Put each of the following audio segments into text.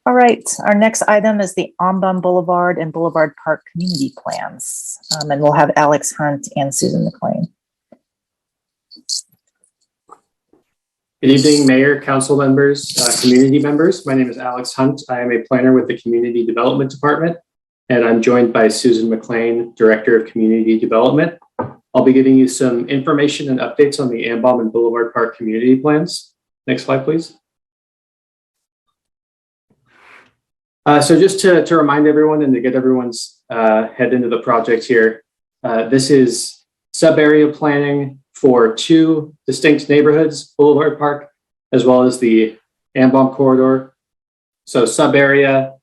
All right, our next item is the Ombum Boulevard and Boulevard Park community plans. And we'll have Alex Hunt and Susan McLean. Good evening, Mayor, Council members, community members. My name is Alex Hunt. I am a planner with the Community Development Department, and I'm joined by Susan McLean, Director of Community Development. I'll be giving you some information and updates on the Ombum and Boulevard Park community plans. Next slide, please. So just to remind everyone and to get everyone's head into the project here, this is sub-area planning for two distinct neighborhoods, Boulevard Park, as well as the Ombum corridor. So sub-area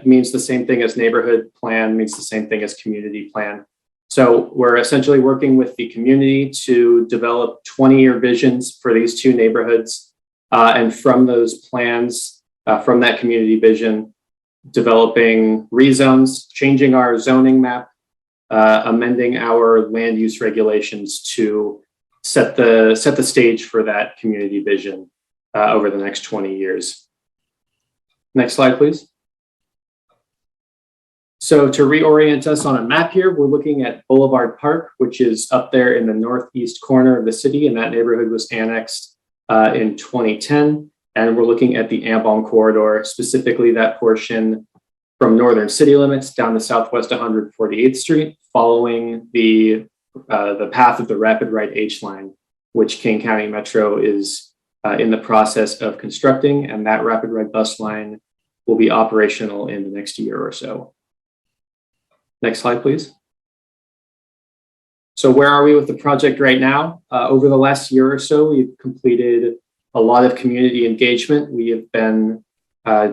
means the same thing as neighborhood plan, means the same thing as community plan. So we're essentially working with the community to develop 20-year visions for these two neighborhoods. And from those plans, from that community vision, developing rezones, changing our zoning map, amending our land use regulations to set the stage for that community vision over the next 20 years. Next slide, please. So to reorient us on a map here, we're looking at Boulevard Park, which is up there in the northeast corner of the city, and that neighborhood was annexed in 2010. And we're looking at the Ombum corridor, specifically that portion from northern city limits down to southwest 148th Street, following the path of the Rapid Ride H line, which King County Metro is in the process of constructing, and that Rapid Ride bus line will be operational in the next year or so. Next slide, please. So where are we with the project right now? Over the last year or so, we've completed a lot of community engagement. We have been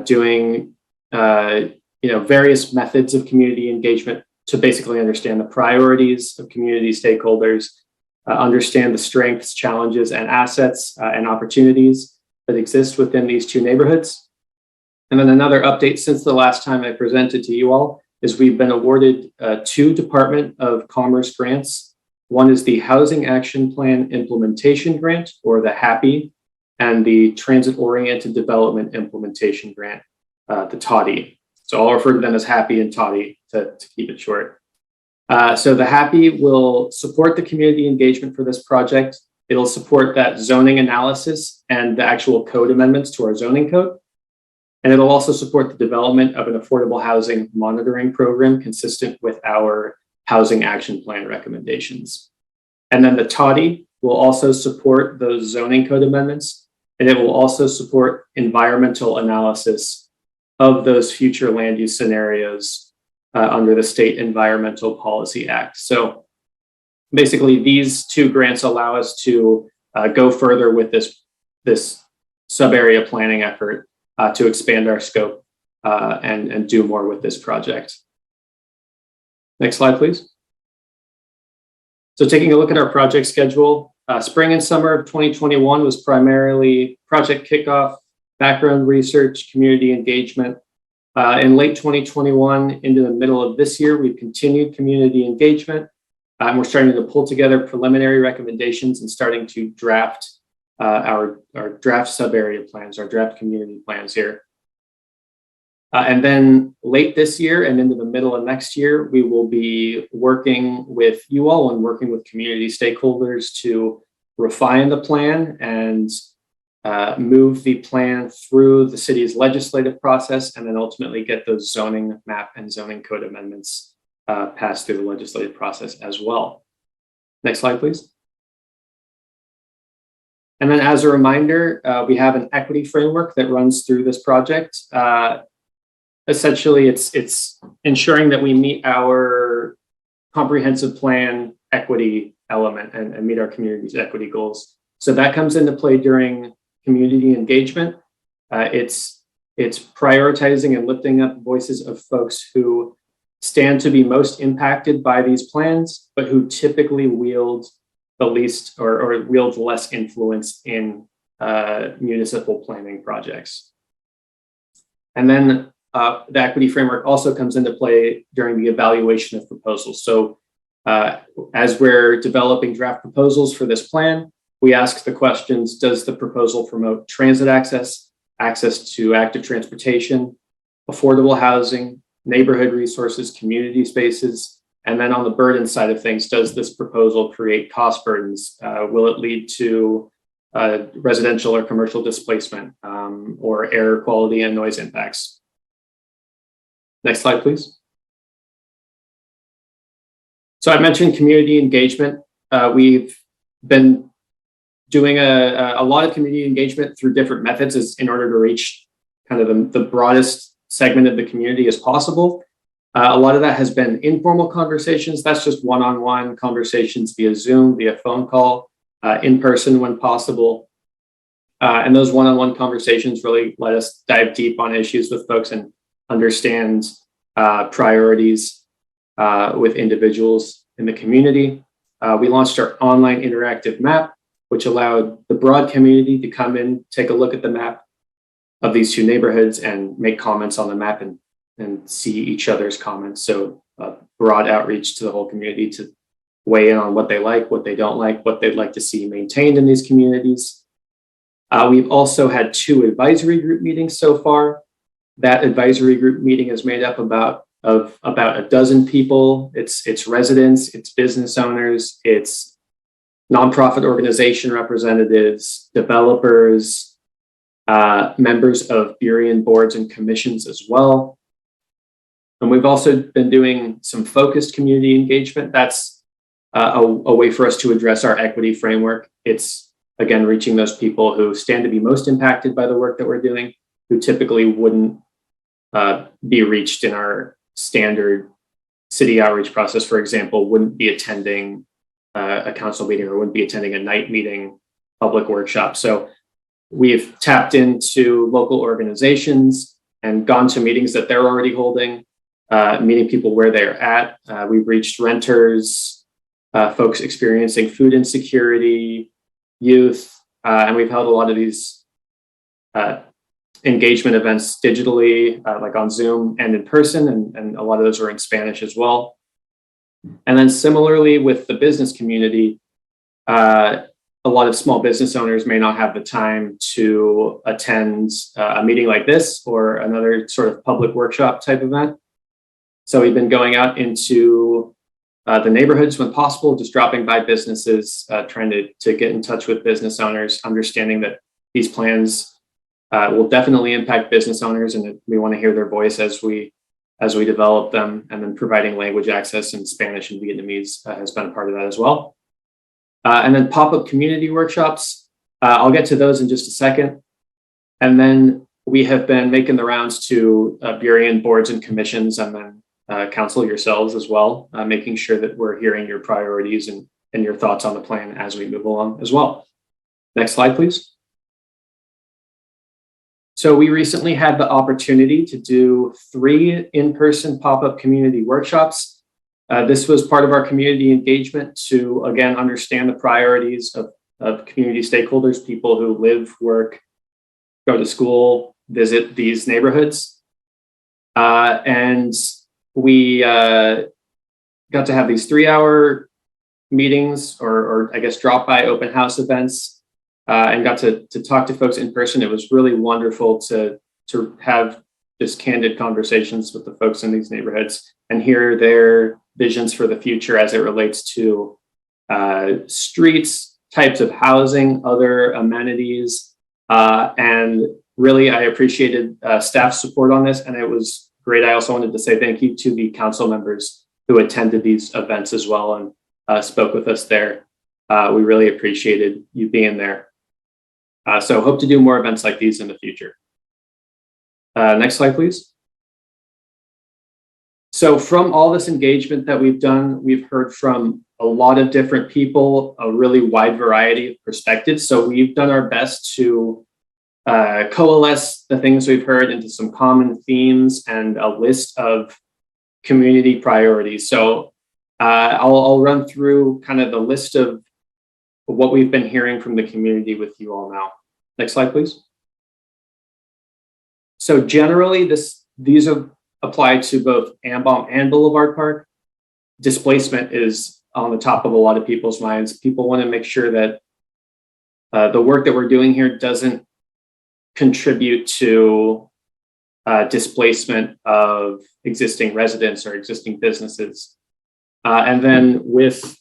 doing various methods of community engagement to basically understand the priorities of community stakeholders, understand the strengths, challenges, and assets and opportunities that exist within these two neighborhoods. And then another update since the last time I presented to you all is we've been awarded 2 Department of Commerce grants. One is the Housing Action Plan Implementation Grant, or the HAPI, and the Transit Oriented Development Implementation Grant, the TODI. So I'll refer to them as HAPI and TODI to keep it short. So the HAPI will support the community engagement for this project. It'll support that zoning analysis and the actual code amendments to our zoning code. And it'll also support the development of an affordable housing monitoring program consistent with our Housing Action Plan recommendations. And then the TODI will also support those zoning code amendments, and it will also support environmental analysis of those future land use scenarios under the State Environmental Policy Act. So basically, these 2 grants allow us to go further with this sub-area planning effort to expand our scope and do more with this project. Next slide, please. So taking a look at our project schedule, spring and summer of 2021 was primarily project kickoff, background research, community engagement. In late 2021 into the middle of this year, we've continued community engagement. We're starting to pull together preliminary recommendations and starting to draft our draft sub-area plans, our draft community plans here. And then late this year and into the middle of next year, we will be working with you all and working with community stakeholders to refine the plan and move the plan through the city's legislative process, and then ultimately get those zoning map and zoning code amendments passed through the legislative process as well. Next slide, please. And then as a reminder, we have an equity framework that runs through this project. Essentially, it's ensuring that we meet our comprehensive plan equity element and meet our community's equity goals. So that comes into play during community engagement. It's prioritizing and lifting up voices of folks who stand to be most impacted by these plans, but who typically wield the least or wield less influence in municipal planning projects. And then the equity framework also comes into play during the evaluation of proposals. So as we're developing draft proposals for this plan, we ask the questions: does the proposal promote transit access, access to active transportation, affordable housing, neighborhood resources, community spaces. And then on the burden side of things, does this proposal create cost burdens? Will it lead to residential or commercial displacement or air quality and noise impacts? Next slide, please. So I mentioned community engagement. We've been doing a lot of community engagement through different methods in order to reach kind of the broadest segment of the community as possible. A lot of that has been informal conversations. That's just one-on-one conversations via Zoom, via phone call, in person when possible. And those one-on-one conversations really let us dive deep on issues with folks and understand priorities with individuals in the community. We launched our online interactive map, which allowed the broad community to come in, take a look at the map of these two neighborhoods and make comments on the map and see each other's comments. So broad outreach to the whole community to weigh in on what they like, what they don't like, what they'd like to see maintained in these communities. We've also had 2 advisory group meetings so far. That advisory group meeting is made up of about a dozen people. It's residents, it's business owners, it's nonprofit organization representatives, developers, members of Burien boards and commissions as well. And we've also been doing some focused community engagement. That's a way for us to address our equity framework. It's, again, reaching those people who stand to be most impacted by the work that we're doing, who typically wouldn't be reached in our standard city outreach process. For example, wouldn't be attending a council meeting or wouldn't be attending a night meeting, public workshop. So we've tapped into local organizations and gone to meetings that they're already holding, meeting people where they're at. We've reached renters, folks experiencing food insecurity, youth, and we've held a lot of these engagement events digitally, like on Zoom and in person, and a lot of those are in Spanish as well. And then similarly with the business community, a lot of small business owners may not have the time to attend a meeting like this or another sort of public workshop type event. So we've been going out into the neighborhoods when possible, just dropping by businesses, trying to get in touch with business owners, understanding that these plans will definitely impact business owners, and we want to hear their voice as we develop them, and then providing language access in Spanish and Vietnamese has been a part of that as well. And then pop-up community workshops. I'll get to those in just a second. And then we have been making the rounds to Burien boards and commissions, and then council yourselves as well, making sure that we're hearing your priorities and your thoughts on the plan as we move along as well. Next slide, please. So we recently had the opportunity to do 3 in-person pop-up community workshops. This was part of our community engagement to, again, understand the priorities of community stakeholders, people who live, work, go to school, visit these neighborhoods. And we got to have these 3-hour meetings or I guess drop-by open house events. And got to talk to folks in person. It was really wonderful to have just candid conversations with the folks in these neighborhoods and hear their visions for the future as it relates to streets, types of housing, other amenities. And really, I appreciated staff support on this, and it was great. I also wanted to say thank you to the council members who attended these events as well and spoke with us there. We really appreciated you being there. So hope to do more events like these in the future. Next slide, please. So from all this engagement that we've done, we've heard from a lot of different people, a really wide variety of perspectives. So we've done our best to coalesce the things we've heard into some common themes and a list of community priorities. So I'll run through kind of the list of what we've been hearing from the community with you all now. Next slide, please. So generally, these are applied to both Ambom and Boulevard Park. Displacement is on the top of a lot of people's minds. People want to make sure that the work that we're doing here doesn't contribute to displacement of existing residents or existing businesses. And then with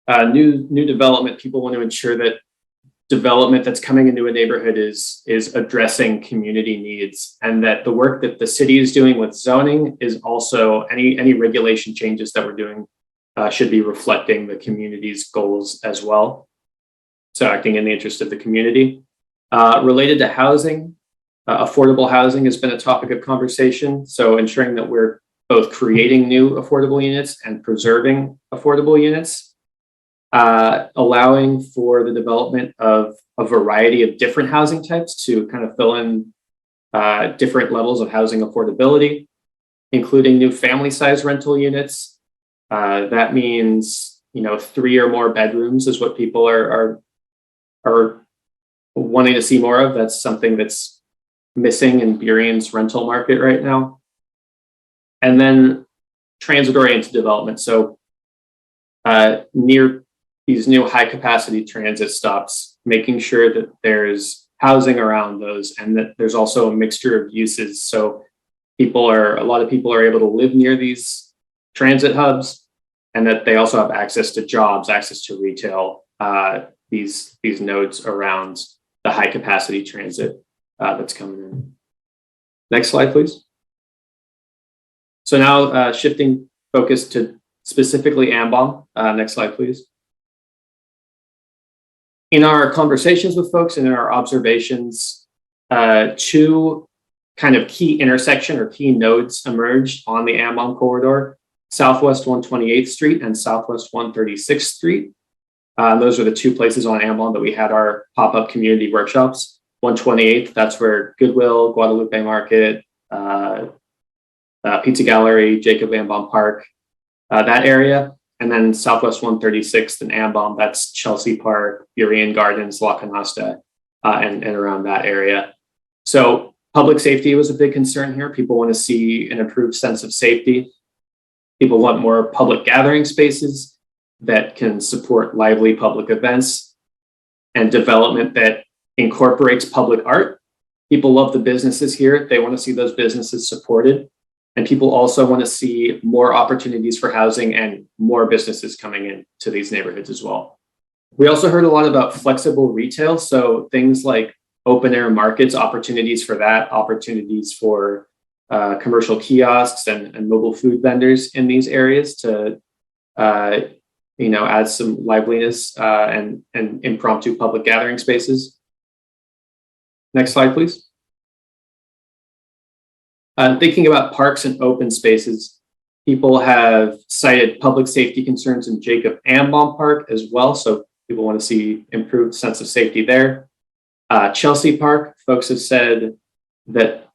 new development, people want to ensure that development that's coming into a neighborhood is addressing community needs, and that the work that the city is doing with zoning is also any regulation changes that we're doing should be reflecting the community's goals as well. So acting in the interest of the community. Related to housing, affordable housing has been a topic of conversation. So ensuring that we're both creating new affordable units and preserving affordable units. Allowing for the development of a variety of different housing types to kind of fill in different levels of housing affordability, including new family size rental units. That means, 3 or more bedrooms is what people are wanting to see more of. That's something that's missing in Burion's rental market right now. And then transit-oriented development. So near these new high capacity transit stops, making sure that there's housing around those and that there's also a mixture of uses. So a lot of people are able to live near these transit hubs, and that they also have access to jobs, access to retail, these nodes around the high capacity transit that's coming in. Next slide, please. So now shifting focus to specifically AmBOM. Next slide, please. In our conversations with folks and in our observations, 2 kind of key intersection or key nodes emerged on the AmBOM corridor, Southwest 128th Street and Southwest 136th Street. Those are the 2 places on AmBOM that we had our pop-up community workshops. 128th, that's where Goodwill, Guadalupe Market, Pizza Gallery, Jacob AmBOM Park, that area. And then Southwest 136th and AmBOM, that's Chelsea Park, Burien Gardens, La Canasta, and around that area. So public safety was a big concern here. People want to see an improved sense of safety. People want more public gathering spaces that can support lively public events and development that incorporates public art. People love the businesses here. They want to see those businesses supported. And people also want to see more opportunities for housing and more businesses coming into these neighborhoods as well. We also heard a lot about flexible retail. So things like open air markets, opportunities for that, opportunities for commercial kiosks and mobile food vendors in these areas to, add some liveliness and impromptu public gathering spaces. Next slide, please. Thinking about parks and open spaces, people have cited public safety concerns in Jacob AmBOM Park as well. So people want to see improved sense of safety there. Chelsea Park, folks have said that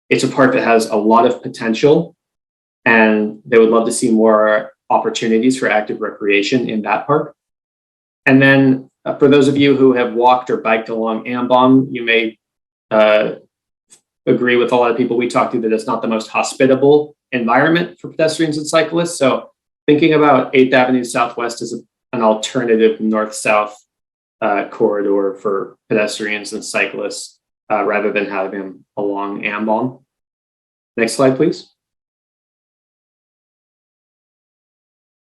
it's a park that has a lot of potential and they would love to see more opportunities for active recreation in that park. And then for those of you who have walked or biked along AmBOM, you may agree with a lot of people we talked to that it's not the most hospitable environment for pedestrians and cyclists. So thinking about 8th Avenue Southwest as an alternative north-south corridor for pedestrians and cyclists rather than having them along AmBOM. Next slide, please.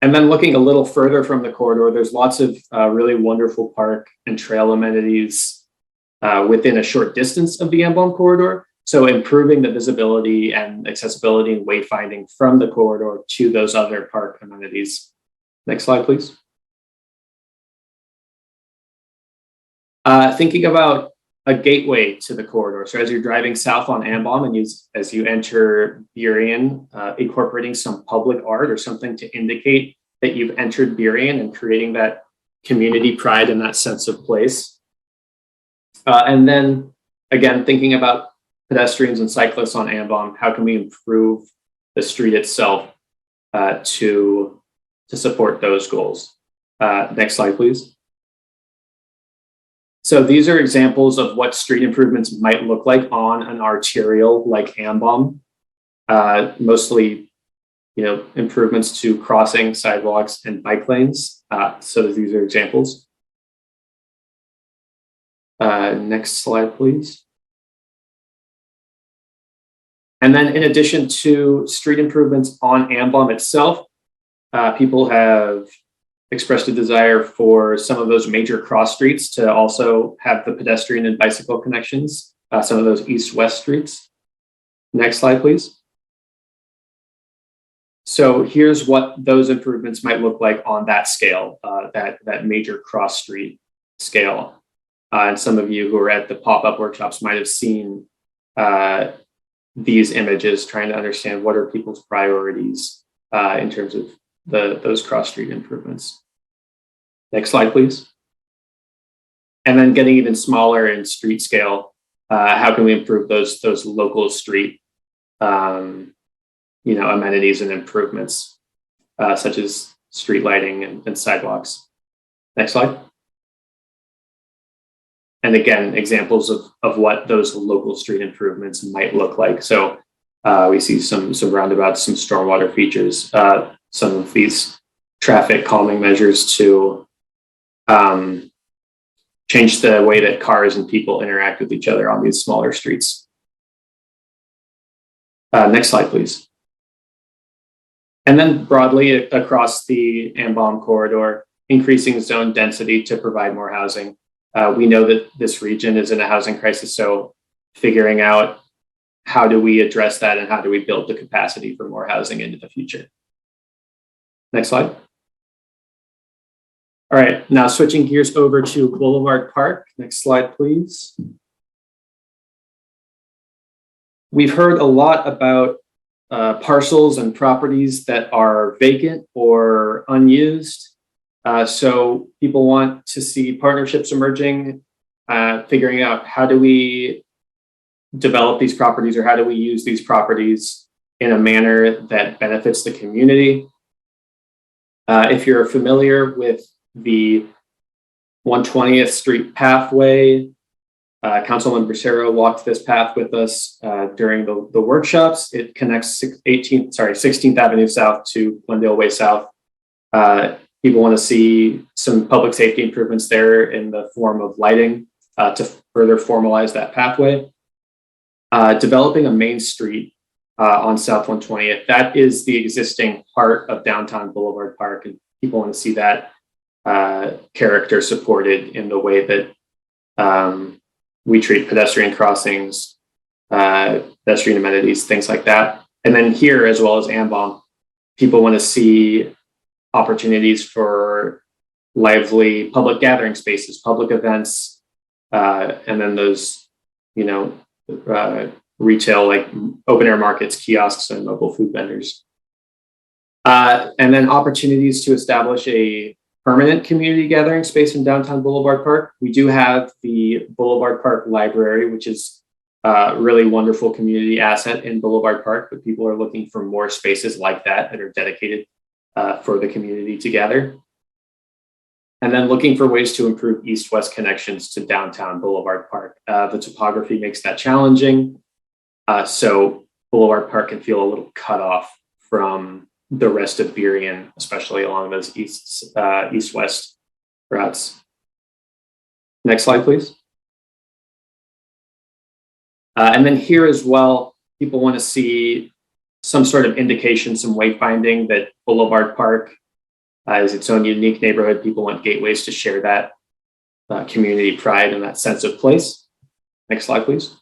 And then looking a little further from the corridor, there's lots of really wonderful park and trail amenities within a short distance of the AmBOM corridor. So improving the visibility and accessibility and wayfinding from the corridor to those other park amenities. Next slide, please. Thinking about a gateway to the corridor. So as you're driving south on AmBOM and as you enter Burien, incorporating some public art or something to indicate that you've entered Burien and creating that community pride and that sense of place. And then again, thinking about pedestrians and cyclists on AmBOM, how can we improve the street itself to support those goals? Next slide, please. So these are examples of what street improvements might look like on an arterial like AmBOM. Mostly, improvements to crossing, sidewalks, and bike lanes. So these are examples. Next slide, please. And then in addition to street improvements on Ambom itself, people have expressed a desire for some of those major cross streets to also have the pedestrian and bicycle connections, some of those east-west streets. Next slide, please. So here's what those improvements might look like on that scale, that major cross street scale. And some of you who are at the pop-up workshops might have seen these images, trying to understand what are people's priorities in terms of those cross street improvements. Next slide, please. And then getting even smaller in street scale, how can we improve those local street amenities and improvements, such as street lighting and sidewalks. Next slide. And again, examples of what those local street improvements might look like. So we see some roundabouts, some stormwater features, some of these traffic calming measures to change the way that cars and people interact with each other on these smaller streets. Next slide, please. And then broadly across the Ambom corridor, increasing zone density to provide more housing. We know that this region is in a housing crisis, so figuring out how do we address that and how do we build the capacity for more housing into the future. Next slide. All right, now switching gears over to Boulevard Park. Next slide, please. We've heard a lot about parcels and properties that are vacant or unused. So people want to see partnerships emerging, figuring out how do we develop these properties or how do we use these properties in a manner that benefits the community. If you're familiar with the 120th Street pathway, Councilman Bracero walked this path with us during the workshops. It connects 16th Avenue South to Glendale Way South. People want to see some public safety improvements there in the form of lighting to further formalize that pathway. Developing a main street on South 120th, that is the existing heart of downtown Boulevard Park, and people want to see that character supported in the way that we treat pedestrian crossings, pedestrian amenities, things like that. And then here, as well as Ambom, people want to see opportunities for lively public gathering spaces, public events, and then those, retail like open air markets, kiosks, and mobile food vendors. And then opportunities to establish a permanent community gathering space in downtown Boulevard Park. We do have the Boulevard Park Library, which is a really wonderful community asset in Boulevard Park, but people are looking for more spaces like that are dedicated for the community to gather. And then looking for ways to improve east-west connections to downtown Boulevard Park. The topography makes that challenging. So Boulevard Park can feel a little cut off from the rest of Burien, especially along those east-west routes. Next slide, please. And then here as well, people want to see some sort of indication, some wayfinding that Boulevard Park is its own unique neighborhood. People want gateways to share that community pride and that sense of place. Next slide, please.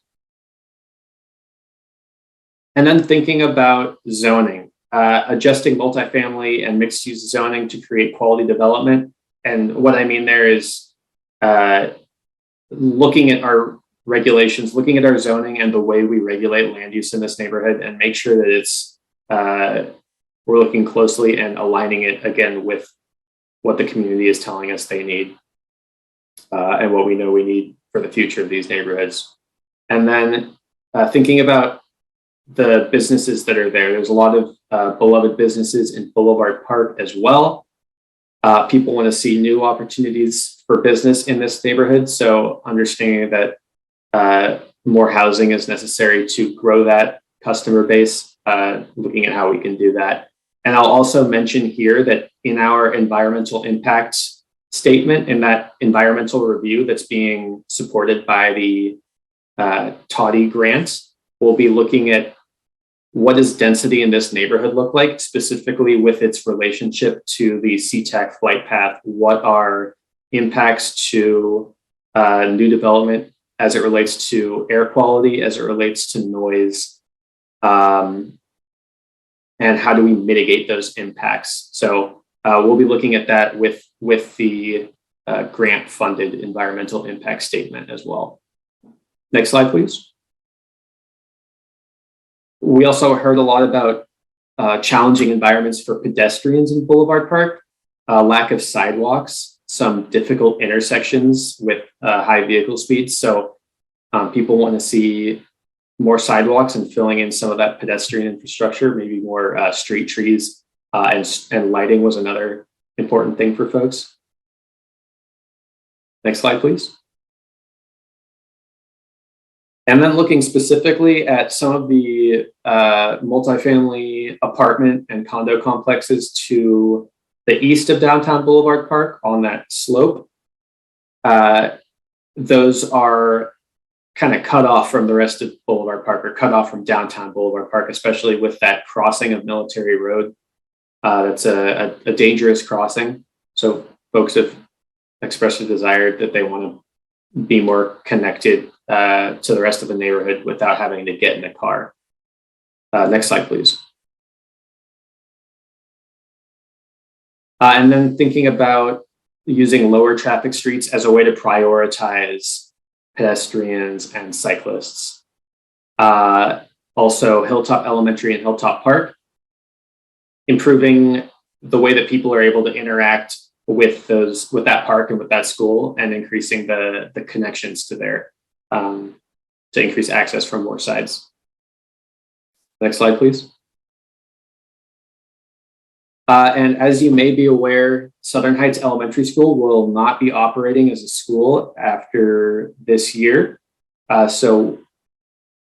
And then thinking about zoning, adjusting multifamily and mixed use zoning to create quality development. And what I mean there is looking at our regulations, looking at our zoning and the way we regulate land use in this neighborhood and make sure that it's, we're looking closely and aligning it again with what the community is telling us they need and what we know we need for the future of these neighborhoods. And then thinking about the businesses that are there. There's a lot of beloved businesses in Boulevard Park as well. People want to see new opportunities for business in this neighborhood. So understanding that more housing is necessary to grow that customer base, looking at how we can do that. And I'll also mention here that in our environmental impact statement, in that environmental review that's being supported by the TOTI grant, we'll be looking at what does density in this neighborhood look like, specifically with its relationship to the SeaTac flight path? What are impacts to new development as it relates to air quality, as it relates to noise, and how do we mitigate those impacts? So we'll be looking at that with the grant-funded environmental impact statement as well. Next slide, please. We also heard a lot about challenging environments for pedestrians in Boulevard Park, lack of sidewalks, some difficult intersections with high vehicle speeds. So people want to see more sidewalks and filling in some of that pedestrian infrastructure, maybe more street trees, and lighting was another important thing for folks. Next slide, please. And then looking specifically at some of the multifamily apartment and condo complexes to the east of downtown Boulevard Park on that slope. Those are kind of cut off from the rest of Boulevard Park, or cut off from downtown Boulevard Park, especially with that crossing of Military Road. That's a dangerous crossing. So folks have expressed a desire that they want to be more connected to the rest of the neighborhood without having to get in a car. Next slide, please. And then thinking about using lower traffic streets as a way to prioritize pedestrians and cyclists. Also, Hilltop Elementary and Hilltop Park, improving the way that people are able to interact with that park and with that school, and increasing the connections to there to increase access from more sides. Next slide, please. And as you may be aware, Southern Heights Elementary School will not be operating as a school after this year. So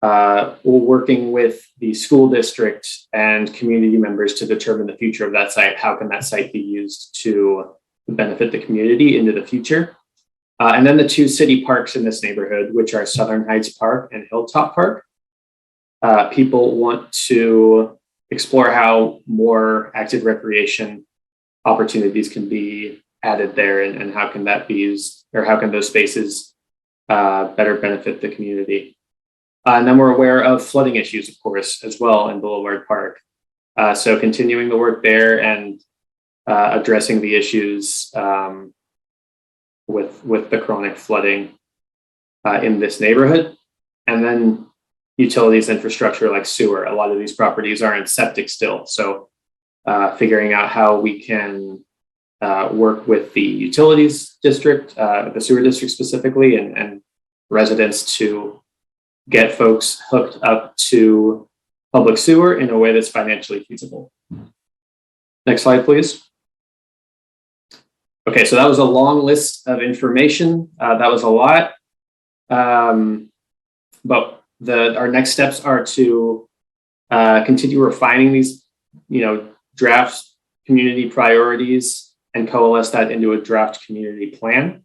we're working with the school district and community members to determine the future of that site. How can that site be used to benefit the community into the future? And then the two city parks in this neighborhood, which are Southern Heights Park and Hilltop Park. People want to explore how more active recreation opportunities can be added there, and how can that be used, or how can those spaces better benefit the community. And then we're aware of flooding issues, of course, as well in Boulevard Park. So continuing the work there and addressing the issues with the chronic flooding in this neighborhood. And then utilities infrastructure like sewer. A lot of these properties are in septic still. So figuring out how we can work with the utilities district, the sewer district specifically, and residents to get folks hooked up to public sewer in a way that's financially feasible. Next slide, please. Okay, so that was a long list of information. That was a lot. But our next steps are to continue refining these, draft community priorities and coalesce that into a draft community plan.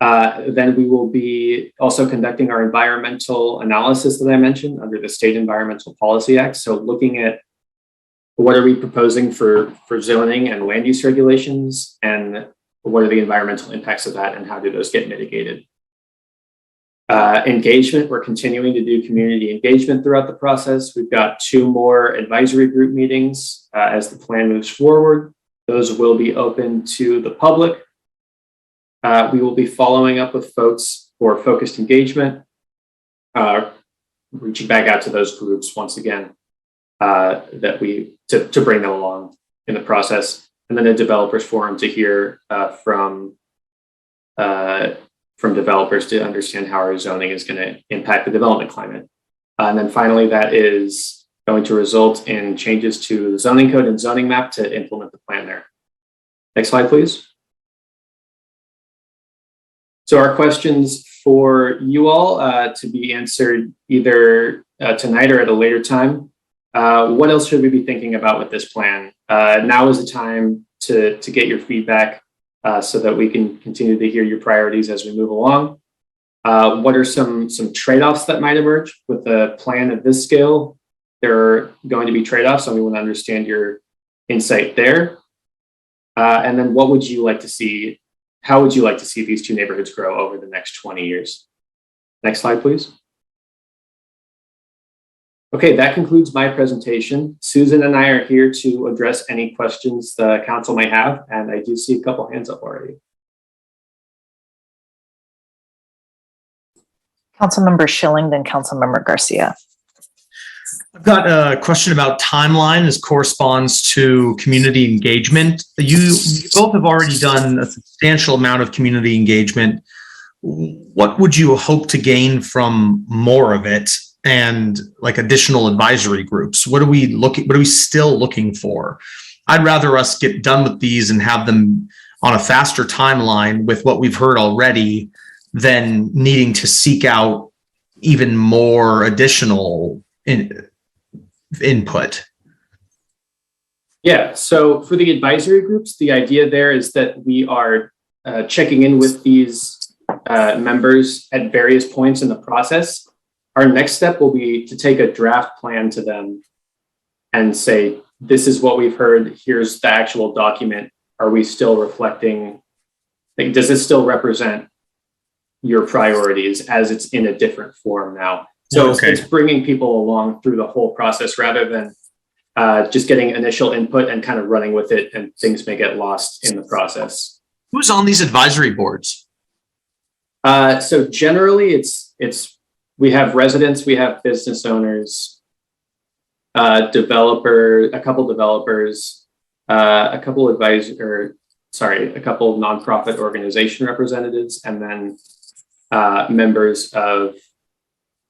Then we will be also conducting our environmental analysis that I mentioned under the State Environmental Policy Act. So looking at what are we proposing for zoning and land use regulations, and what are the environmental impacts of that, and how do those get mitigated? Engagement, we're continuing to do community engagement throughout the process. We've got 2 more advisory group meetings as the plan moves forward. Those will be open to the public. We will be following up with folks for focused engagement, reaching back out to those groups once again, to bring them along in the process, and then a developers forum to hear from developers to understand how our zoning is going to impact the development climate. And then finally, that is going to result in changes to the zoning code and zoning map to implement the plan there. Next slide, please. So our questions for you all to be answered either tonight or at a later time. What else should we be thinking about with this plan? Now is the time to get your feedback so that we can continue to hear your priorities as we move along. What are some trade-offs that might emerge with a plan of this scale there are going to be trade-offs, and we want to understand your insight there. And then what would you like to see? How would you like to see these two neighborhoods grow over the next 20 years? Next slide, please. Okay, that concludes my presentation. Susan and I are here to address any questions the council may have, and I do see a couple hands up already. Councilmember Schilling, then Councilmember Garcia. I've got a question about timeline as corresponds to community engagement. You both have already done a substantial amount of community engagement. What would you hope to gain from more of it and like additional advisory groups? What are we still looking for? I'd rather us get done with these and have them on a faster timeline with what we've heard already than needing to seek out even more additional input. Yeah, so for the advisory groups, the idea there is that we are checking in with these members at various points in the process. Our next step will be to take a draft plan to them and say, this is what we've heard, here's the actual document. Are we still reflecting, like, does this still represent your priorities as it's in a different form now? So it's bringing people along through the whole process rather than just getting initial input and kind of running with it, and things may get lost in the process. Who's on these advisory boards? So generally we have residents, we have business owners, a couple developers, a couple nonprofit organization representatives, and then members of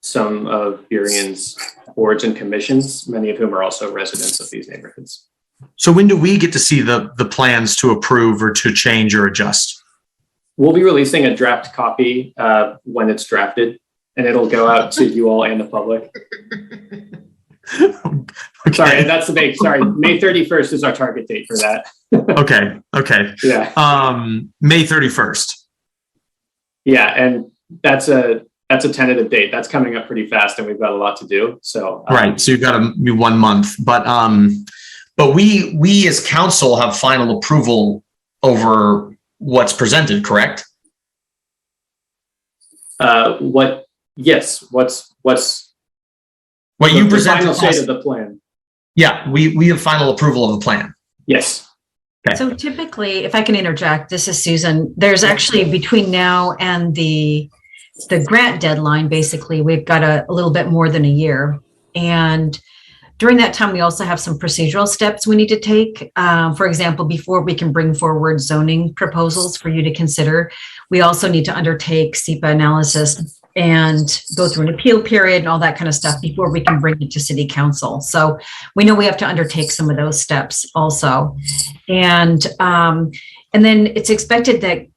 some of Burion's boards and commissions, many of whom are also residents of these neighborhoods. So when do we get to see the plans to approve or to change or adjust? We'll be releasing a draft copy when it's drafted, and it'll go out to you all and the public. Okay. Sorry, that's the date. Sorry, May 31st is our target date for that. Okay. Yeah. May 31st. Yeah, and that's a tentative date. That's coming up pretty fast, and we've got a lot to do. So right. So you've got to be 1 month, but we as council have final approval over what's presented, correct? Yes. What's what you presented? Final state of the plan. Yeah, we have final approval of the plan. Yes. Okay. So typically, if I can interject, this is Susan. There's actually between now and the grant deadline, basically, we've got a little bit more than a year. And during that time, we also have some procedural steps we need to take. For example, before we can bring forward zoning proposals for you to consider, we also need to undertake SEPA analysis and go through an appeal period and all that kind of stuff before we can bring it to city council. So we know we have to undertake some of those steps also. And then it's expected that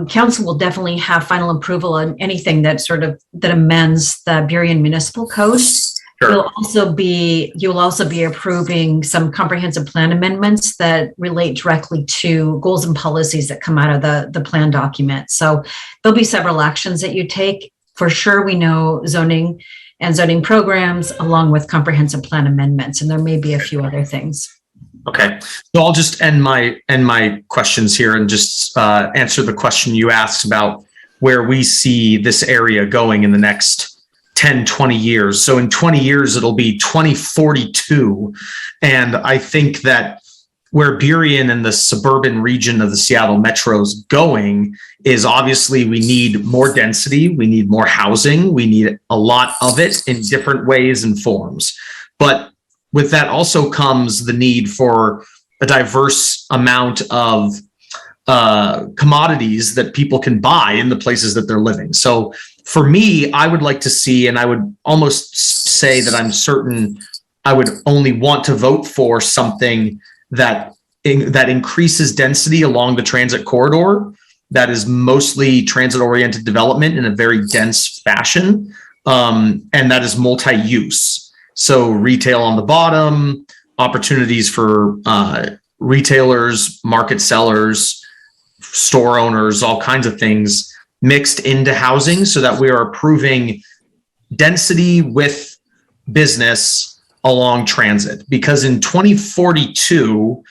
council will definitely have final approval on anything that amends the Burien Municipal Code. Sure. You'll also be approving some comprehensive plan amendments that relate directly to goals and policies that come out of the plan document. So there'll be several actions that you take. For sure, we know zoning and zoning programs along with comprehensive plan amendments, and there may be a few other things. Okay, so I'll just end my questions here and just answer the question you asked about where we see this area going in the next 10, 20 years. So in 20 years, it'll be 2042. And I think that where Burien and the suburban region of the Seattle Metro is going is obviously we need more density, we need more housing, we need a lot of it in different ways and forms. But with that also comes the need for a diverse amount of commodities that people can buy in the places that they're living. So for me, I would like to see, and I would almost say that I'm certain I would only want to vote for something that increases density along the transit corridor, that is mostly transit-oriented development in a very dense fashion, and that is multi-use. So retail on the bottom, opportunities for retailers, market sellers, store owners, all kinds of things mixed into housing so that we are approving density with business along transit, because in 2042,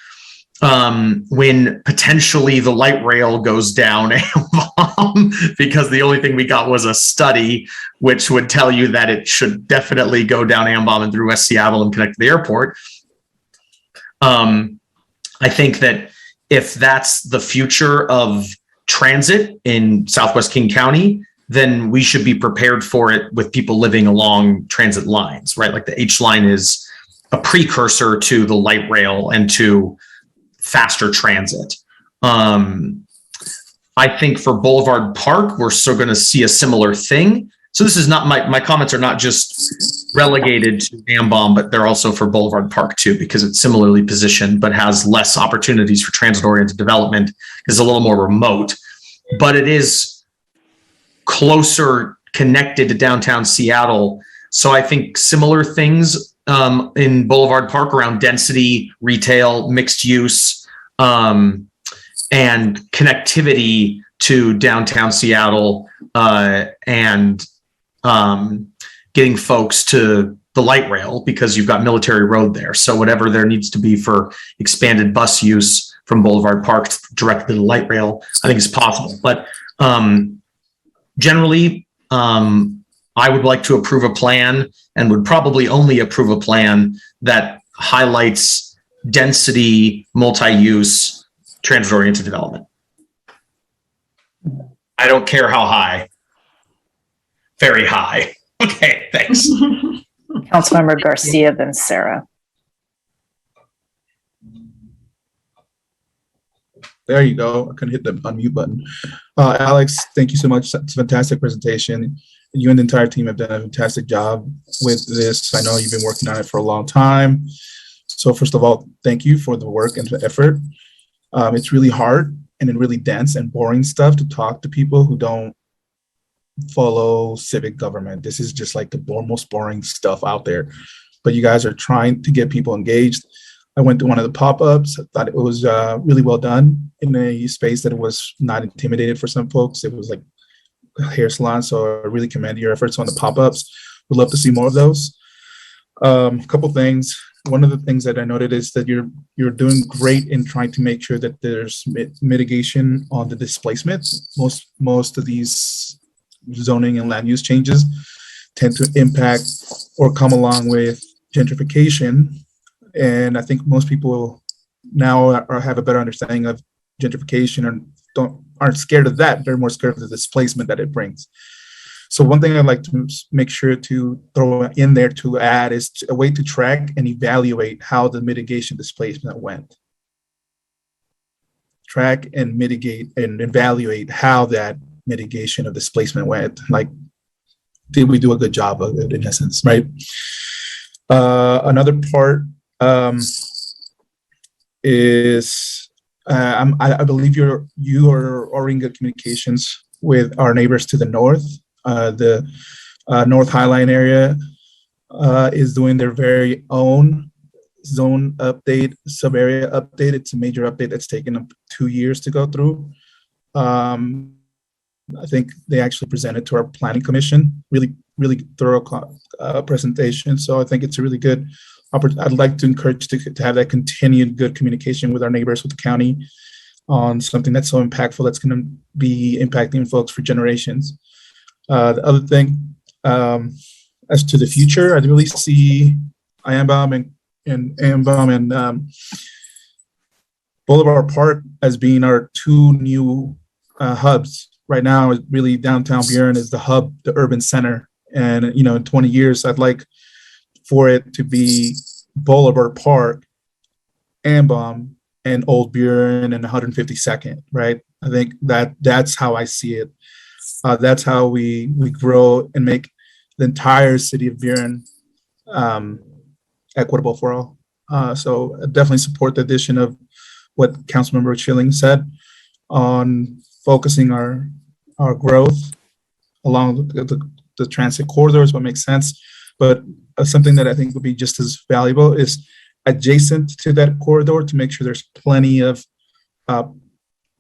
when potentially the light rail goes down because the only thing we got was a study which would tell you that it should definitely go down Ambom and through West Seattle and connect to the airport. I think that if that's the future of transit in Southwest King County, then we should be prepared for it with people living along transit lines, right? Like the H line is a precursor to the light rail and to faster transit. I think for Boulevard Park, we're still going to see a similar thing. So this is not my comments are not just relegated to Ambom, but they're also for Boulevard Park too, because it's similarly positioned, but has less opportunities for transit-oriented development. It's a little more remote, but it is closer connected to downtown Seattle. So I think similar things in Boulevard Park around density, retail, mixed use, and connectivity to downtown Seattle, and getting folks to the light rail, because you've got Military Road there. So whatever there needs to be for expanded bus use from Boulevard Park directly to the light rail, I think is possible. But generally, I would like to approve a plan, and would probably only approve a plan that highlights density, multi-use, transit-oriented development. I don't care how high. Very high. Okay, thanks. Councilmember Garcia, then Sarah. There you go. I couldn't hit the unmute button. Alex, thank you so much. It's a fantastic presentation. You and the entire team have done a fantastic job with this. I know you've been working on it for a long time. So first of all, thank you for the work and the effort. It's really hard and really dense and boring stuff to talk to people who don't follow civic government. This is just like the most boring stuff out there. But you guys are trying to get people engaged. I went to one of the pop-ups. I thought it was really well done in a space that was not intimidated for some folks. It was like a hair salon. So I really commend your efforts on the pop-ups. Would love to see more of those. A couple things. One of the things that I noted is that you're doing great in trying to make sure that there's mitigation on the displacement. Most of these zoning and land use changes tend to impact or come along with gentrification. And I think most people now have a better understanding of gentrification and aren't scared of that. They're more scared of the displacement that it brings. So one thing I'd like to make sure to throw in there to add is a way to track and evaluate how the mitigation displacement went. Track and mitigate and evaluate how that mitigation of displacement went. Like, did we do a good job of it in essence, right? Another part is I believe you are in good communications with our neighbors to the north. The North Highline area is doing their very own zone update, sub-area update. It's a major update that's taken up 2 years to go through. I think they actually presented to our planning commission, really thorough presentation. So I think it's a really good opportunity. I'd like to encourage to have that continued good communication with our neighbors, with the county, on something that's so impactful that's going to be impacting folks for generations. The other thing, as to the future, I really see Ambom and Boulevard Park as being our two new hubs. Right now, really downtown Buren is the hub, the urban center. And, in 20 years, I'd like for it to be Boulevard Park, Ambom, and Old Buren and 152nd, right? I think that's how I see it. That's how we grow and make the entire city of Buren equitable for all. So I definitely support the addition of what Councilmember Schilling said on focusing our growth along the transit corridors, what makes sense. But something that I think would be just as valuable is adjacent to that corridor to make sure there's plenty of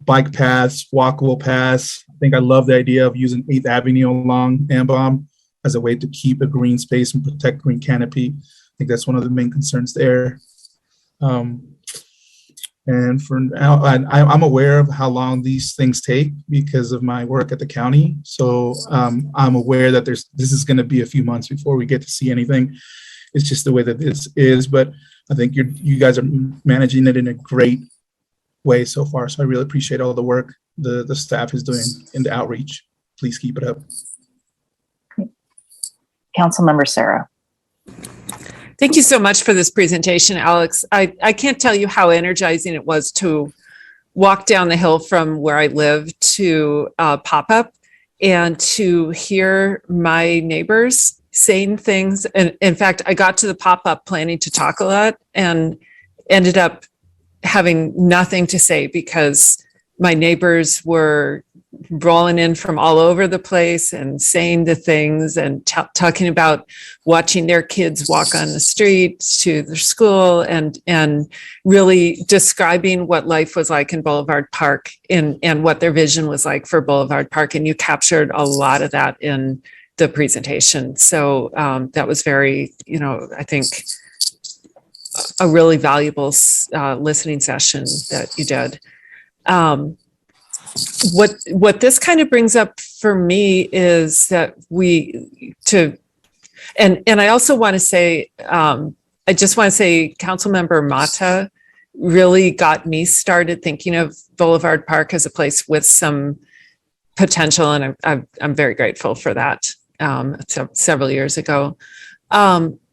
bike paths, walkable paths. I think I love the idea of using 8th Avenue along Ambom as a way to keep a green space and protect green canopy. think that's one of the main concerns there. And for now, I'm aware of how long these things take because of my work at the county. So I'm aware that this is going to be a few months before we get to see anything. It's just the way that this is. But I think you guys are managing it in a great way so far. So I really appreciate all the work the staff is doing in the outreach. Please keep it up. Councilmember Sarah. Thank you so much for this presentation, Alex. I can't tell you how energizing it was to walk down the hill from where I live to pop-up and to hear my neighbors saying things. And in fact, I got to the pop-up planning to talk a lot and ended up having nothing to say because my neighbors were rolling in from all over the place and saying the things and talking about watching their kids walk on the streets to their school and really describing what life was like in Boulevard Park and what their vision was like for Boulevard Park. And you captured a lot of that in the presentation. So that was very, I think a really valuable listening session that you did. What this kind of brings up for me is that and I also want to say, I just want to say Councilmember Mata really got me started thinking of Boulevard Park as a place with some potential. And I'm very grateful for that several years ago.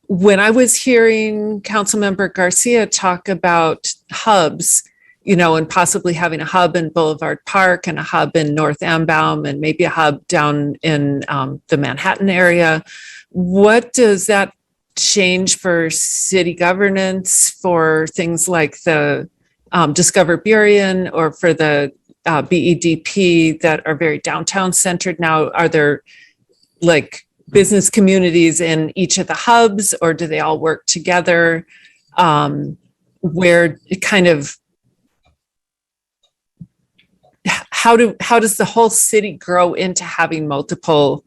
When I was hearing Councilmember Garcia talk about hubs, and possibly having a hub in Boulevard Park and a hub in North Ambaum and maybe a hub down in the Manhattan area. What does that change for city governance, for things like the Discover Burien or for the BEDP that are very downtown centered now? Are there like business communities in each of the hubs, or do they all work together? Where it kind of, how does the whole city grow into having multiple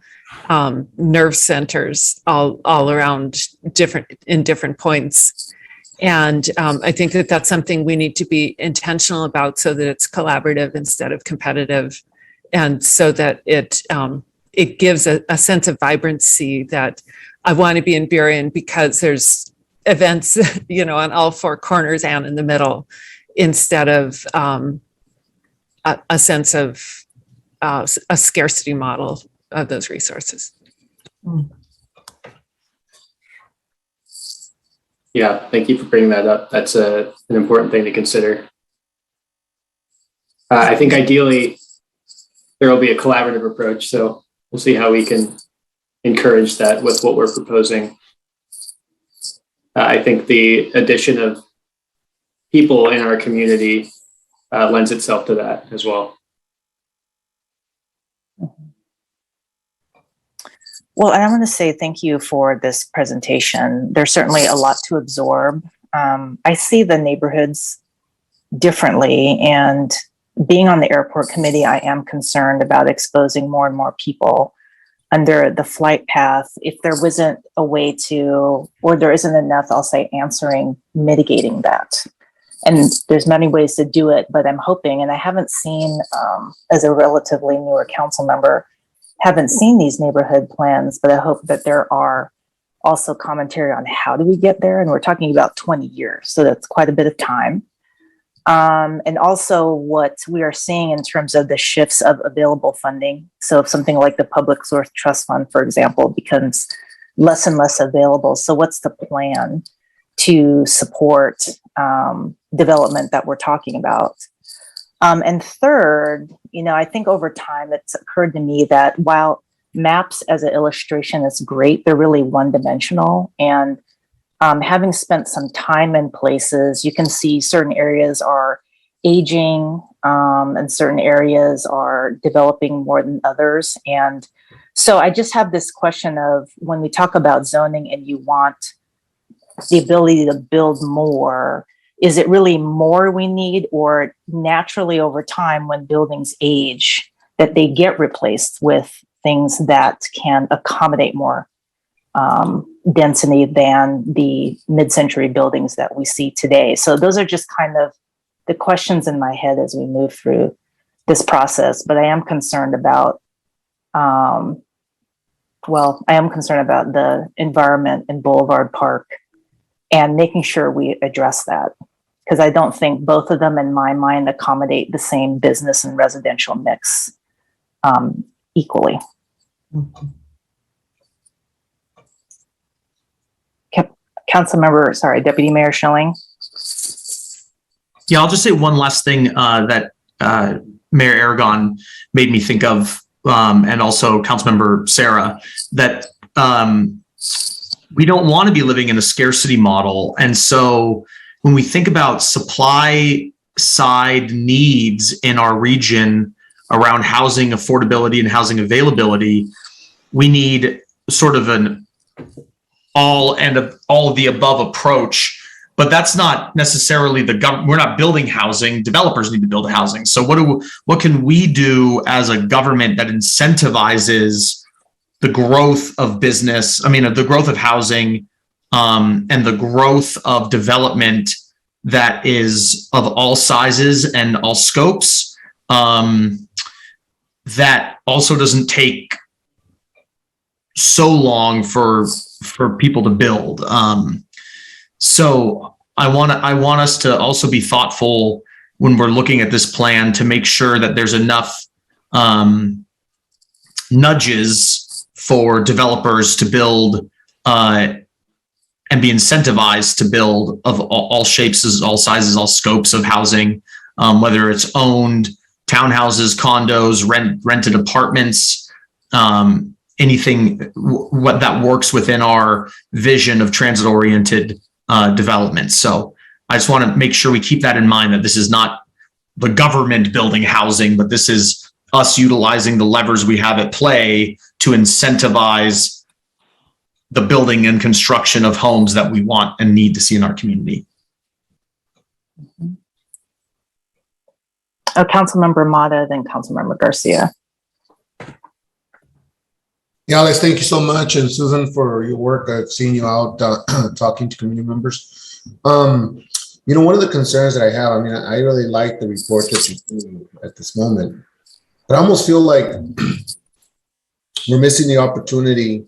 nerve centers all around different points? And I think that that's something we need to be intentional about so that it's collaborative instead of competitive, and so that it gives a sense of vibrancy that I want to be in Burien because there's events, on all four corners and in the middle, instead of a sense of a scarcity model of those resources. Yeah, thank you for bringing that up. That's an important thing to consider. I think ideally there will be a collaborative approach, so we'll see how we can encourage that with what we're proposing. I think the addition of people in our community lends itself to that as well. Well, and I want to say thank you for this presentation. There's certainly a lot to absorb. I see the neighborhoods differently, and being on the airport committee, I am concerned about exposing more and more people under the flight path if there wasn't a way to, or there isn't enough, I'll say, mitigating that. And there's many ways to do it, but I'm hoping, and I haven't seen, as a relatively newer council member, haven't seen these neighborhood plans, but I hope that there are also commentary on how do we get there. And we're talking about 20 years, so that's quite a bit of time. And also what we are seeing in terms of the shifts of available funding. So if something like the Public Source Trust Fund, for example, becomes less and less available. So what's the plan to support development that we're talking about? And third, I think over time it's occurred to me that while maps as an illustration is great, they're really one-dimensional. And having spent some time in places, you can see certain areas are aging and certain areas are developing more than others. And so I just have this question of, when we talk about zoning and you want the ability to build more, is it really more we need, or naturally over time when buildings age that they get replaced with things that can accommodate more density than the mid-century buildings that we see today. So those are just kind of the questions in my head as we move through this process. But I am concerned about, I am concerned about the environment in Boulevard Park and making sure we address that. Because I don't think both of them, in my mind, accommodate the same business and residential mix equally. Deputy Mayor Schilling. Yeah, I'll just say one last thing that Mayor Aragon made me think of, and also Councilmember Sarah, that we don't want to be living in a scarcity model. And so when we think about supply side needs in our region around housing affordability and housing availability, we need sort of an all of the above approach. But that's not necessarily we're not building housing. Developers need to build housing. So what can we do as a government that incentivizes the growth of business? I mean, the growth of housing, and the growth of development that is of all sizes and all scopes, that also doesn't take so long for people to build. So I want us to also be thoughtful when we're looking at this plan to make sure that there's enough nudges for developers to build and be incentivized to build of all shapes, all sizes, all scopes of housing, whether it's owned townhouses, condos, rented apartments, anything what that works within our vision of transit-oriented development. So I just want to make sure we keep that in mind, that this is not the government building housing, but this is us utilizing the levers we have at play to incentivize the building and construction of homes that we want and need to see in our community. Councilmember Mata, then Councilmember Garcia. Yeah, Alex, thank you so much. And Susan, for your work. I've seen you out talking to community members. One of the concerns that I have, I mean, I really like the report that you're doing at this moment, but I almost feel like we're missing the opportunity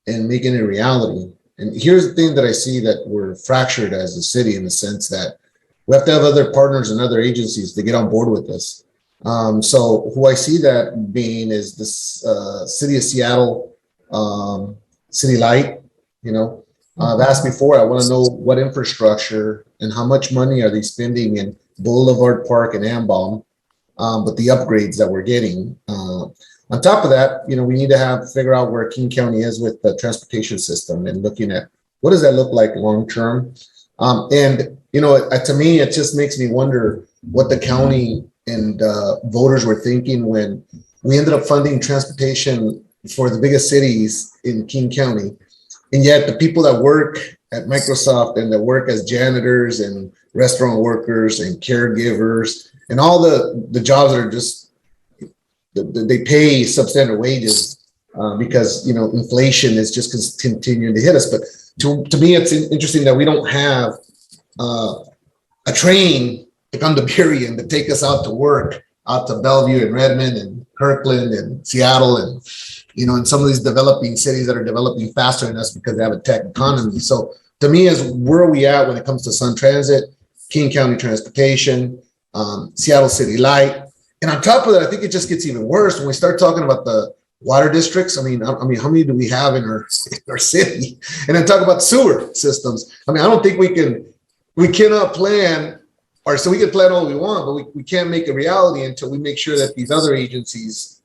and making it a reality. And here's the thing that I see, that we're fractured as a city in the sense that we have to have other partners and other agencies to get on board with this. So who I see that being is this City of Seattle, City Light. I've asked before, I want to know what infrastructure and how much money are they spending in Boulevard Park and Ambom, but the upgrades that we're getting. On top of that, we need to figure out where King County is with the transportation system and looking at what does that look like long term. To me, it just makes me wonder what the county and voters were thinking when we ended up funding transportation for the biggest cities in King County. And yet the people that work at Microsoft and that work as janitors and restaurant workers and caregivers and all the jobs that are just, they pay substandard wages because, inflation is just continuing to hit us. But to me, it's interesting that we don't have a train to come to Burien to take us out to work, out to Bellevue and Redmond and Kirkland and Seattle and, and some of these developing cities that are developing faster than us because they have a tech economy. So to me, is where are we at when it comes to Sun Transit, King County Transportation, Seattle City Light? And on top of that, I think it just gets even worse when we start talking about the water districts. I mean, how many do we have in our city? And then talk about sewer systems. I mean, I don't think we cannot plan, or so we can plan all we want, but we can't make a reality until we make sure that these other agencies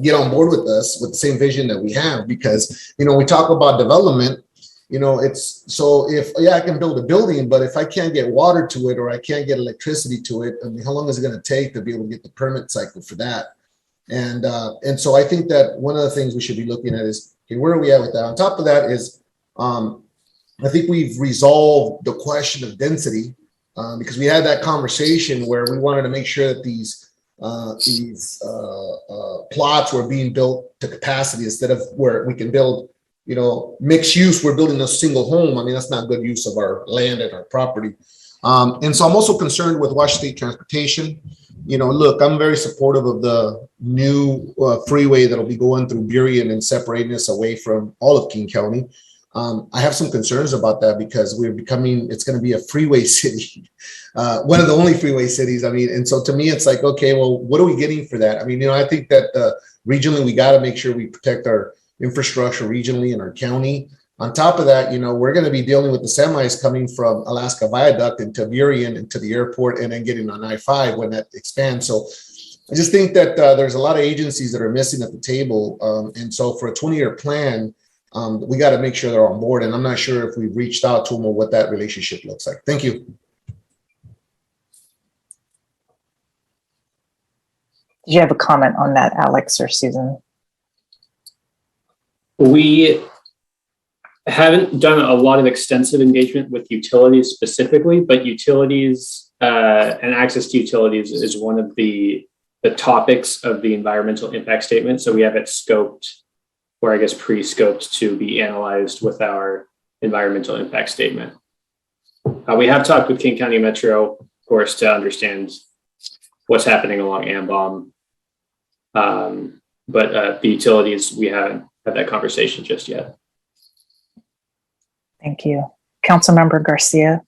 get on board with us with the same vision that we have. Because, we talk about development, it's so if I can build a building, but if I can't get water to it or I can't get electricity to it, I mean, how long is it going to take to be able to get the permit cycle for that? And so I think that one of the things we should be looking at is, okay, where are we at with that? On top of that is, I think we've resolved the question of density because we had that conversation where we wanted to make sure that these plots were being built to capacity instead of where we can build, mixed use, we're building a single home. I mean, that's not good use of our land and our property. And so I'm also concerned with Washington State Transportation. Look, I'm very supportive of the new freeway that'll be going through Burien and separating us away from all of King County. I have some concerns about that because it's going to be a freeway city, one of the only freeway cities. I mean, and so to me, it's like, okay, well, what are we getting for that? I mean, I think that regionally, we got to make sure we protect our infrastructure regionally in our county. On top of that, we're going to be dealing with the semis coming from Alaska Viaduct into Burien into the airport and then getting on I-5 when that expands. So I just think that there's a lot of agencies that are missing at the table. And so for a 20-year plan, we got to make sure they're on board. And I'm not sure if we've reached out to them or what that relationship looks like. Thank you. Did you have a comment on that, Alex or Susan? We haven't done a lot of extensive engagement with utilities specifically, but utilities and access to utilities is one of the topics of the environmental impact statement. So we have it scoped, or I guess pre-scoped, to be analyzed with our environmental impact statement. We have talked with King County Metro, of course, to understand what's happening along Ambom. But the utilities, we haven't had that conversation just yet. Thank you. Councilmember Garcia.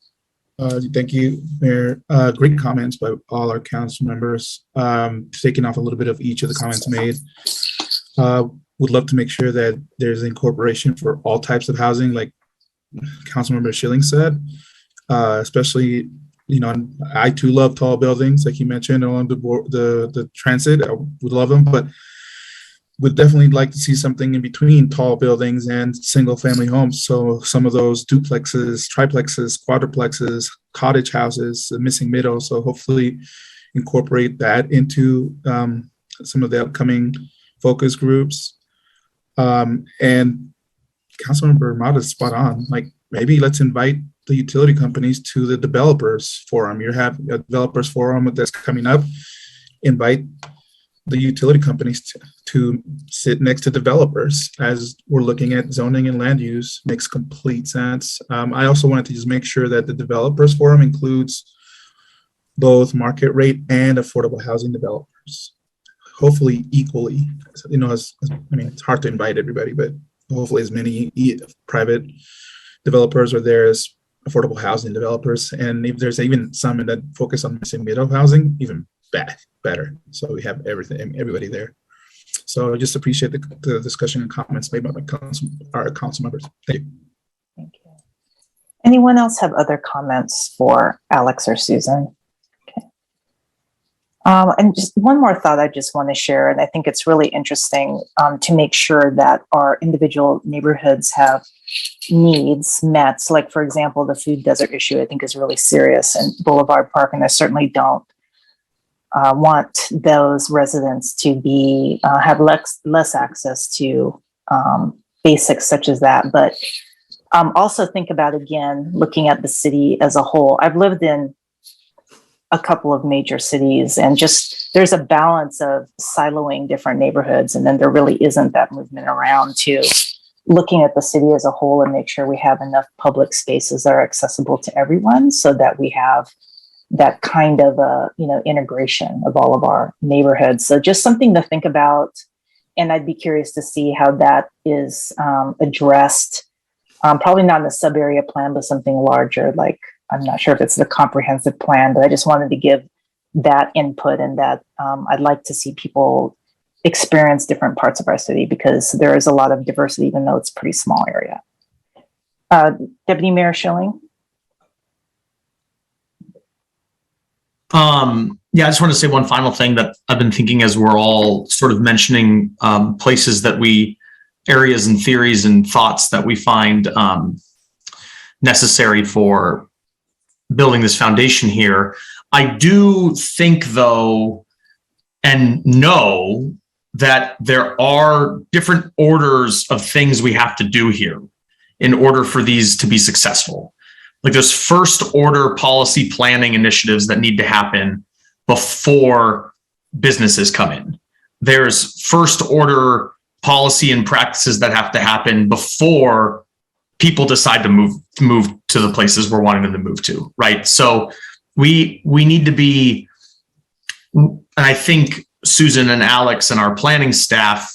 Thank you, Mayor. Great comments by all our council members. Taking off a little bit of each of the comments made. Would love to make sure that there's incorporation for all types of housing, like Councilmember Schilling said, especially, I too love tall buildings, like you mentioned, along the transit. I would love them, but would definitely like to see something in between tall buildings and single family homes. So some of those duplexes, triplexes, quadruplexes, cottage houses, the missing middle. So hopefully incorporate that into some of the upcoming focus groups. And Councilmember Mata is spot on. Like, maybe let's invite the utility companies to the developers forum. You have a developers forum that's coming up. Invite the utility companies to sit next to developers as we're looking at zoning and land use. Makes complete sense. I also wanted to just make sure that the developers forum includes both market rate and affordable housing developers, hopefully equally. It's hard to invite everybody, but hopefully as many private developers are there as affordable housing developers. And if there's even some that focus on missing middle housing, even better. So we have everybody there. So I just appreciate the discussion and comments made by our council members. Thank you. Thank you. Anyone else have other comments for Alex or Susan? Okay. And just one more thought I just want to share, and I think it's really interesting to make sure that our individual neighborhoods have needs met. So like, for example, the food desert issue, I think is really serious in Boulevard Park, and I certainly don't want those residents to be have less access to basics such as that. But also think about, again, looking at the city as a whole. I've lived in a couple of major cities, and just there's a balance of siloing different neighborhoods, and then there really isn't that movement around to looking at the city as a whole and make sure we have enough public spaces that are accessible to everyone, so that we have that kind of integration of all of our neighborhoods. So just something to think about. And I'd be curious to see how that is addressed. Probably not in the sub area plan, but something larger. Like, I'm not sure if it's the comprehensive plan, but I just wanted to give that input, and that I'd like to see people experience different parts of our city, because there is a lot of diversity, even though it's a pretty small area. Deputy Mayor Schilling. Yeah, I just want to say one final thing that I've been thinking as we're all sort of mentioning places areas and theories and thoughts that we find necessary for building this foundation here. I do think, though, and know that there are different orders of things we have to do here in order for these to be successful. Like, there's first order policy planning initiatives that need to happen before businesses come in. There's first order policy and practices that have to happen before people decide to move to the places we're wanting them to move to, right? So we need to be, and I think Susan and Alex and our planning staff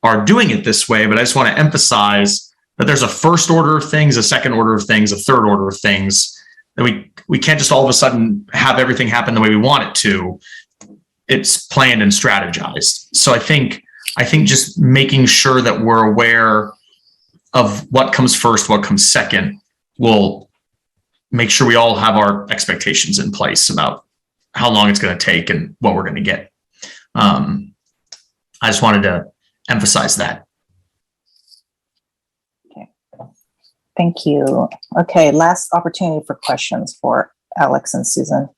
are doing it this way, but I just want to emphasize that there's a first order of things, a second order of things, a third order of things, that we can't just all of a sudden have everything happen the way we want it to. It's planned and strategized. So I think just making sure that we're aware of what comes first, what comes second, will make sure we all have our expectations in place about how long it's going to take and what we're going to get. I just wanted to emphasize that. Okay. Thank you. Okay, last opportunity for questions for Alex and Susan.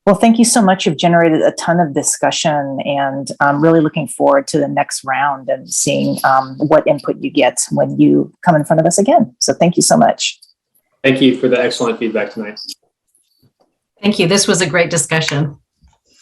Well, thank you so much. You've generated a ton of discussion, and I'm really looking forward to the next round and seeing what input you get when you come in front of us again. So thank you so much. Thank you for the excellent feedback tonight. Thank you. This was a great discussion.